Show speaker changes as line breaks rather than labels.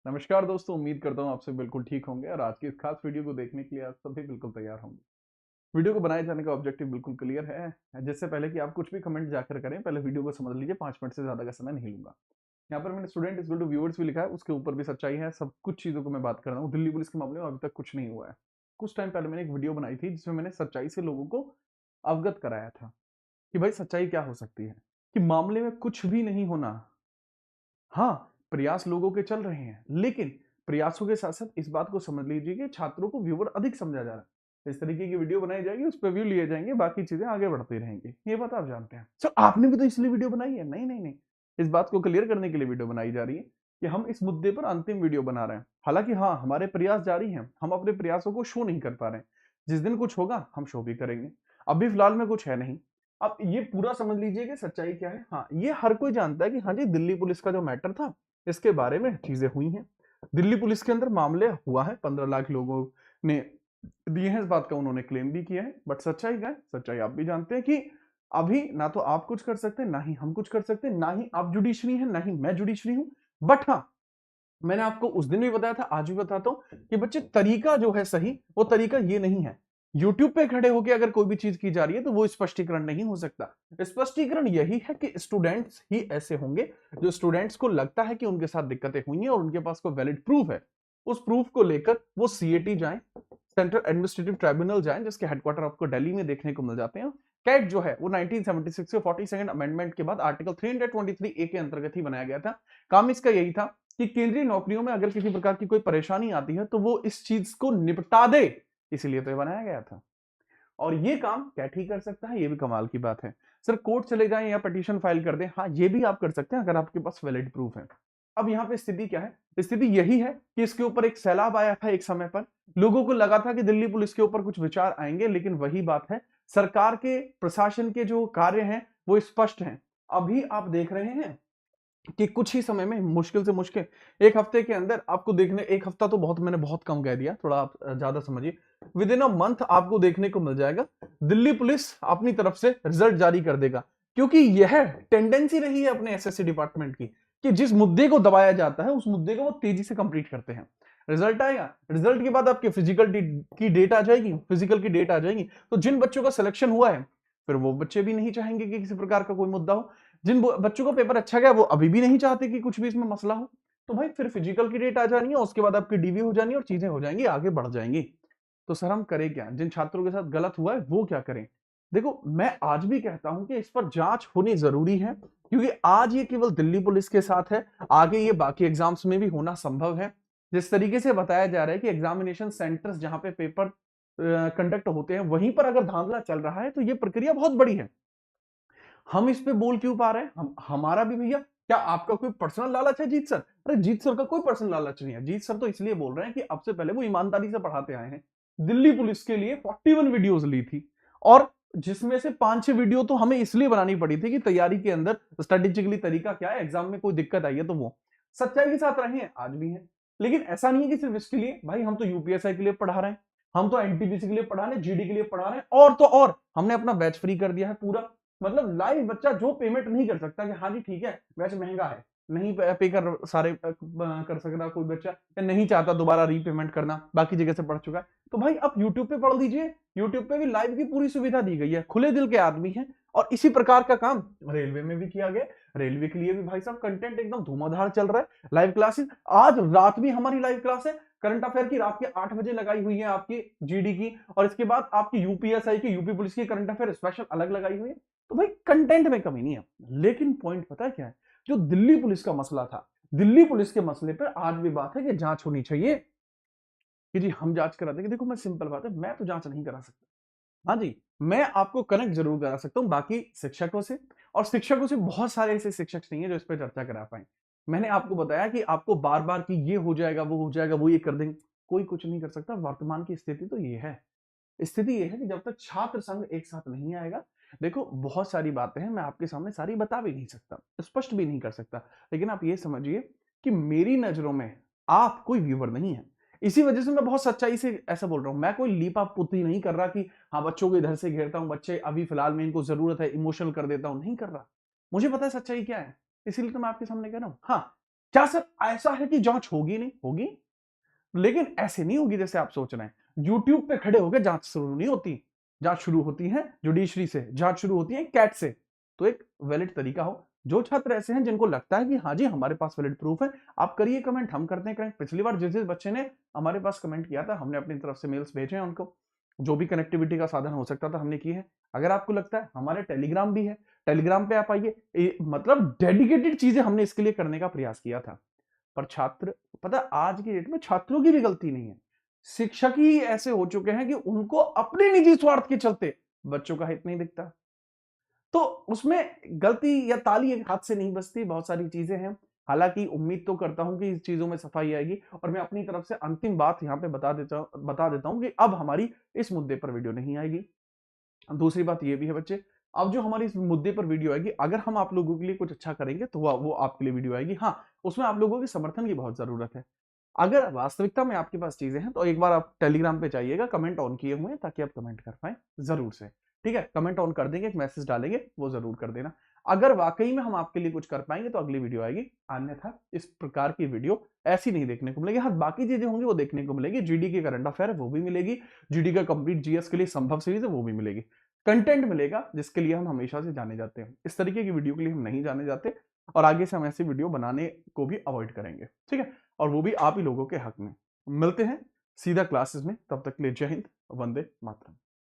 नमस्कार दोस्तों, उम्मीद करता हूँ आप सब बिल्कुल ठीक होंगे और आज की इस खास वीडियो को देखने के लिए आप सभी बिल्कुल तैयार होंगे। वीडियो को बनाए जाने का ऑब्जेक्टिव बिल्कुल क्लियर है। जिससे पहले कि आप कुछ भी कमेंट जाकर करें, पहले वीडियो को समझ लीजिए। 5 मिनट से ज्यादा का समय नहीं लूंगा। यहाँ पर मैंने student is equal to viewers भी लिखा है, उसके ऊपर भी सच्चाई है। सब कुछ चीजों को मैं बात कर रहा हूँ। दिल्ली पुलिस के मामले में अभी तक कुछ नहीं हुआ है। कुछ टाइम पहले मैंने एक वीडियो बनाई थी जिसमें मैंने सच्चाई से लोगों को अवगत कराया था कि भाई सच्चाई क्या हो सकती है, कि मामले में कुछ भी नहीं होना। हाँ, प्रयास लोगों के चल रहे हैं, लेकिन प्रयासों के साथ-साथ इस बात को समझ लीजिए कि छात्रों को व्यूअर अधिक समझा जा रहा है। इस तरीके की वीडियो बनाई जाएगी, उस पे व्यू लिए जाएंगे, बाकी चीजें आगे बढ़ती रहेंगी। ये बात आप जानते हैं। सर आपने भी तो इसलिए वीडियो बनाई है। नहीं, नहीं, नहीं। इस बात को क्लियर करने के लिए वीडियो बनाई जा रही है कि हम इस मुद्दे पर अंतिम वीडियो बना रहे हैं। हालांकि हाँ, हमारे प्रयास जारी हैं, हम अपने प्रयासों को शो नहीं कर पा रहे हैं। जिस दिन कुछ होगा, हम शो भी करेंगे। अभी फिलहाल में कुछ है नहीं। अब ये पूरा समझ लीजिए कि सच्चाई क्या है। हाँ, ये हर कोई जानता है कि हाँ जी, दिल्ली पुलिस का जो मैटर था, इसके बारे में चीजें हुई हैं। दिल्ली पुलिस के अंदर मामले हुआ है, 15 लाख लोगों ने दिए हैं, इस बात का उन्होंने क्लेम भी किया है। बट सच्चाई क्या है? सच्चाई आप भी जानते हैं कि अभी ना तो आप कुछ कर सकते, ना ही हम कुछ कर सकते, ना ही आप जुडिशरी हैं, ना ही मैं जुडिशरी हूं। बट हाँ, मैंने आपको उस दिन भी बताया था, आज भी बताता हूं कि बच्चे तरीका जो है सही, वो तरीका ये नहीं है। यूट्यूब पे खड़े होकर अगर कोई भी चीज की जा रही है तो वो स्पष्टीकरण नहीं हो सकता। स्पष्टीकरण यही है कि स्टूडेंट्स ही ऐसे होंगे जो स्टूडेंट्स को लगता है कि उनके साथ दिक्कतें हुई हैं और उनके पास कोई वैलिड प्रूफ है। उस प्रूफ को लेकर वो सीएटी जाएं, सेंट्रल एडमिनिस्ट्रेटिव ट्राइब्यूनल जाएं, जिसके हेडक्वार्टर आपको दिल्ली में देखने को मिल जाते हैं। कैट जो है वो 1976 के 42nd अमेंडमेंट के बाद आर्टिकल 323 ए के अंतर्गत ही बनाया गया था। काम इसका यही था कि केंद्रीय नौकरियों में अगर किसी प्रकार की कोई परेशानी आती है तो वो इस चीज को निपटा दे, इसीलिए तो ये बनाया गया था। और ये काम कैट ही कर सकता है, ये भी कमाल की बात है। सर कोर्ट चले जाएं या पिटीशन फाइल कर दें, हाँ ये भी आप कर सकते हैं अगर आपके पास वैलिड प्रूफ है। अब यहाँ पे स्थिति क्या है? स्थिति यही है कि इसके ऊपर एक सैलाब आया था एक समय पर। लोगों को लगा था कि दिल्ली पुलिस के ऊपर कुछ विचार आएंगे, लेकिन वही बात है, सरकार के प्रशासन के जो कार्य हैं वो स्पष्ट हैं। अभी आप देख रहे हैं कि कुछ ही समय में, मुश्किल से मुश्किल 1 हफ्ते के अंदर आपको देखने, 1 हफ्ता तो बहुत, मैंने बहुत कम कह दिया, थोड़ा आप ज्यादा समझिए। विद इन अ मंथ आपको देखने को मिल जाएगा दिल्ली पुलिस अपनी तरफ से रिजल्ट जारी कर देगा। क्योंकि यह टेंडेंसी रही है अपने एसएससी डिपार्टमेंट की कि जिस मुद्दे को दबाया जाता है उस मुद्दे को वो तेजी से कंप्लीट करते हैं। रिजल्ट आएगा, रिजल्ट के बाद आपके फिजिकल की डेट आ जाएगी, फिजिकल की डेट आ जाएगी, तो जिन बच्चों का सिलेक्शन हुआ है फिर वो बच्चे भी नहीं चाहेंगे कि किसी प्रकार का कोई मुद्दा हो। जिन बच्चों का पेपर अच्छा गया वो अभी भी नहीं चाहते कि कुछ भी इसमें मसला हो। तो भाई फिर फिजिकल की डेट आ जानी है, उसके बाद आपकी डीवी हो जानी है और चीजें हो जाएंगी, आगे बढ़ जाएंगी। तो सर हम करें क्या? जिन छात्रों के साथ गलत हुआ है वो क्या करें? देखो, मैं आज भी कहता हूं कि इस पर जांच होनी जरूरी है, क्योंकि आज ये केवल दिल्ली पुलिस के साथ है, आगे ये बाकी एग्जाम्स में भी होना संभव है। जिस तरीके से बताया जा रहा है कि एग्जामिनेशन सेंटर्स जहां पे पेपर कंडक्ट होते हैं वहीं पर अगर धांधला चल रहा है तो ये प्रक्रिया बहुत बड़ी है। हम इस पे बोल क्यों पा रहे हैं? हमारा भी भैया, क्या आपका कोई पर्सनल लालच है जीत सर? अरे जीत सर का कोई पर्सनल लालच नहीं है। जीत सर तो इसलिए बोल रहे हैं कि अब से पहले वो ईमानदारी से पढ़ाते आए हैं। दिल्ली पुलिस के लिए 41 वीडियोस ली थी, और जिसमें से 5-6 वीडियो तो हमें इसलिए बनानी पड़ी थी कि तैयारी के अंदर स्ट्रेटेजिकली तरीका क्या है, एग्जाम में कोई दिक्कत आई है तो वो सच्चाई के साथ रहे हैं, आज भी हैं। लेकिन ऐसा नहीं है कि सिर्फ इसके लिए, भाई हम तो यूपीएसआई के लिए पढ़ा रहे हैं, हम तो एनटीपीसी के लिए पढ़ा रहे हैं, जीडी के लिए पढ़ा रहे हैं, और तो और हमने अपना बैच फ्री कर दिया है पूरा। मतलब लाइव बच्चा जो पेमेंट नहीं कर सकता कि हाँ जी ठीक है बैच महंगा है, नहीं पे कर सारे कर सकता कोई बच्चा, या नहीं चाहता दोबारा रीपेमेंट करना, बाकी जगह से पढ़ चुका है, तो भाई आप यूट्यूब पे पढ़ लीजिए। यूट्यूब पे भी लाइव की पूरी सुविधा दी गई है, खुले दिल के आदमी हैं। और इसी प्रकार का काम रेलवे में भी किया गया। रेलवे के लिए भी भाई साहब कंटेंट एकदम धुआंधार चल रहा है। लाइव क्लासेस, आज रात भी हमारी लाइव क्लास है, करंट अफेयर की रात के 8 बजे लगाई हुई है आपकी जीडी की, और इसके बाद आपकी यूपीएसआई की, यूपी पुलिस की करंट अफेयर स्पेशल अलग लगाई हुई है। तो भाई कंटेंट में कमी नहीं है। लेकिन पॉइंट पता है क्या है? जो दिल्ली पुलिस का मसला था, दिल्ली पुलिस के मसले पर आज भी बात है कि जांच होनी चाहिए, कि जी हम जांच करा देंगे। देखो मैं, सिंपल बात है, मैं तो जांच नहीं करा सकता। हाँ जी, मैं आपको कनेक्ट जरूर करा सकता हूं बाकी शिक्षकों से, और शिक्षकों से बहुत सारे ऐसे शिक्षक नहीं है जो इस पर चर्चा करा पाए। मैंने आपको बताया कि आपको बार बार कि ये हो जाएगा, वो हो जाएगा, वो ये कर देंगे, कोई कुछ नहीं कर सकता। वर्तमान की स्थिति तो ये है। स्थिति ये है कि जब तक छात्र संघ एक साथ नहीं आएगा, देखो बहुत सारी बातें हैं, मैं आपके सामने सारी बता भी नहीं सकता, स्पष्ट भी नहीं कर सकता, लेकिन आप ये समझिए कि मेरी नजरों में आप कोई व्यूवर नहीं है। इसी वजह से मैं बहुत सच्चाई से ऐसा बोल रहा हूं। मैं कोई लीपा पुती नहीं कर रहा कि हाँ बच्चों को इधर से घेरता हूं, बच्चे अभी फिलहाल में इनको जरूरत है, इमोशनल कर देता हूं, नहीं कर रहा। मुझे पता है सच्चाई क्या है, इसीलिए तो मैं आपके सामने कह रहा हूं। हाँ, क्या सर ऐसा है कि जांच होगी? नहीं होगी, लेकिन ऐसे नहीं होगी जैसे आप सोच रहे हैं। यूट्यूब पे खड़े होकर जांच शुरू नहीं होती, जांच शुरू होती है जुडिशरी से, जांच शुरू होती है कैट से। तो एक वैलिड तरीका हो। जो छात्र ऐसे हैं जिनको लगता है कि हाँ जी हमारे पास वैलिड प्रूफ है, आप करिए कमेंट, हम करते हैं कमेंट। पिछली बार जिस जिस बच्चे ने हमारे पास कमेंट किया था, हमने अपनी तरफ से मेल्स भेजे हैं उनको, जो भी कनेक्टिविटी का साधन हो सकता था हमने की है। अगर आपको लगता है, हमारे टेलीग्राम भी है, टेलीग्राम पे आप आइए। मतलब डेडिकेटेड चीजें हमने इसके लिए करने का प्रयास किया था। पर छात्र, पता आज की डेट में छात्रों की भी गलती नहीं है, शिक्षक ही ऐसे हो चुके हैं कि उनको अपने निजी स्वार्थ के चलते बच्चों का हित नहीं दिखता। तो उसमें गलती या ताली एक हाथ से नहीं बजती, बहुत सारी चीजें हैं। हालांकि उम्मीद तो करता हूं कि इस चीजों में सफाई आएगी। और मैं अपनी तरफ से अंतिम बात यहां पे बता देता हूं कि अब हमारी इस मुद्दे पर वीडियो नहीं आएगी। दूसरी बात ये भी है बच्चे, अब जो हमारी इस मुद्दे पर वीडियो आएगी, अगर हम आप लोगों के लिए कुछ अच्छा करेंगे तो वो आपके लिए वीडियो आएगी। हाँ, उसमें आप लोगों के समर्थन की बहुत जरूरत है। अगर वास्तविकता में आपके पास चीजें हैं तो एक बार आप टेलीग्राम पे जाइएगा, कमेंट ऑन किए हुए हैं ताकि आप कमेंट कर पाए जरूर से। ठीक है, कमेंट ऑन कर देंगे, एक मैसेज डालेंगे, वो जरूर कर देना। अगर वाकई में हम आपके लिए कुछ कर पाएंगे तो अगली वीडियो आएगी, अन्यथा इस प्रकार की वीडियो ऐसी नहीं देखने को मिलेगी। हाँ, बाकी चीजें होंगी वो देखने को मिलेगी, जीडी के करंट अफेयर है वो भी मिलेगी, जीडी का कंप्लीट जीएस के लिए संभव सीरीज है वो भी मिलेगी। कंटेंट मिलेगा जिसके लिए हम हमेशा से जाने जाते हैं, इस तरीके की वीडियो के लिए हम नहीं जाने जाते। और आगे से हम ऐसी वीडियो बनाने को भी अवॉइड करेंगे, ठीक है, और वो भी आप ही लोगों के हक में। मिलते हैं सीधा क्लासेस में, तब तक के लिए जय हिंद, वंदे मातरम।